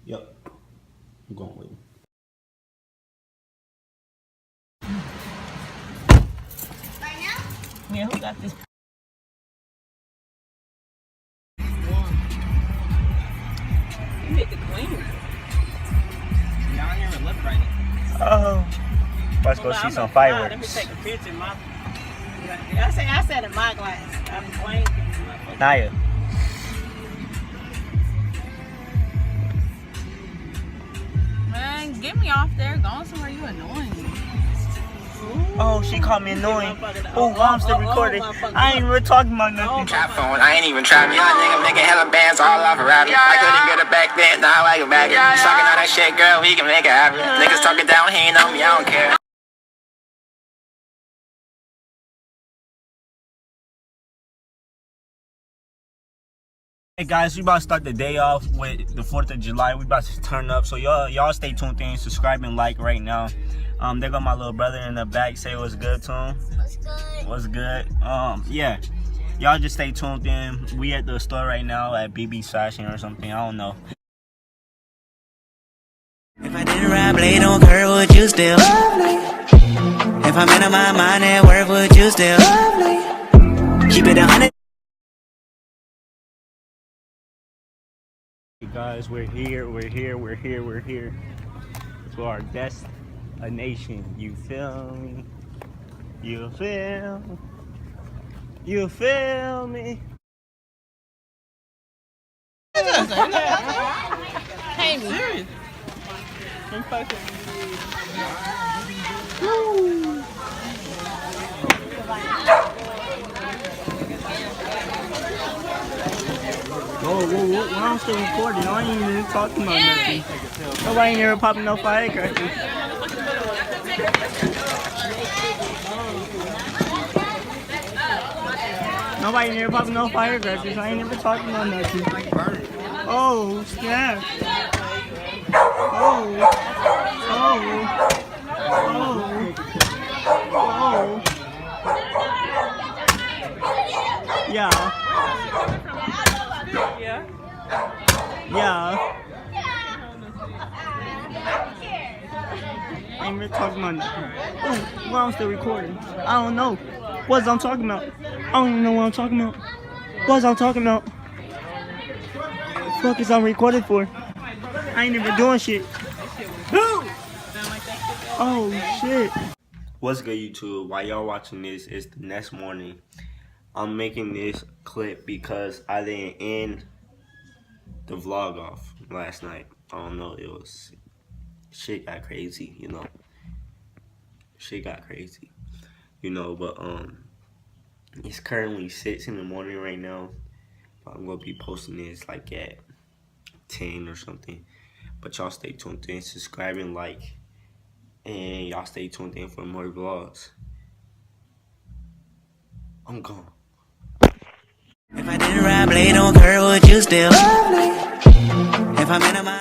Yep. I'm going with him. Right now? Yeah, who got this? You hit the queen. Y'all ain't even look right. Oh. Let's go see some fireworks. Let me take a picture in my. I said in my glass. I'm playing. Naya. Man, get me off there. Going somewhere you annoying me. Oh, she called me annoying. Oh, mom's still recording. I ain't even talking about nothing. Trap phone, I ain't even trapping. Young nigga making hella bands all off a rap. I couldn't get it back then, now I like it back. You sucking on that shit, girl, we can make it happen. Niggas talking down, he ain't on me, I don't care. Hey guys, we about to start the day off with the 4th of July. We about to turn up, so y'all stay tuned in, subscribe and like right now. There got my little brother in the back. Say what's good to him. What's good? Yeah, y'all just stay tuned in. We at the store right now at BB's Fashion or something. I don't know. If I didn't ride blade on curve, would you still love me? If I'm in my mind at work, would you still love me? Keep it 100. Hey guys, we're here to our destination. You feel me? You feel me? Hey, serious. I'm fucking. Whoa, I'm still recording. I ain't even talking about nothing. Nobody ain't ever popping no firecrackers. Nobody ain't ever popping no firecrackers. I ain't never talking about nothing. Oh, snap. Oh. Yeah. I ain't even talking about nothing. Oh, well, I'm still recording. I don't know. What I'm talking about? I don't even know what I'm talking about. What I'm talking about? Fuck is I recording for? I ain't even doing shit. Oh shit. What's good, YouTube? While y'all watching this, it's the next morning. I'm making this clip because I didn't end the vlog off last night. I don't know, it was shit got crazy, you know. Shit got crazy, you know. But it's currently 6 in the morning right now. I'm gonna be posting this like at 10 or something. But y'all stay tuned in, subscribe and like, and y'all stay tuned in for more vlogs. I'm gone. If I didn't ride blade on curve, would you still love me? If I'm in my mind.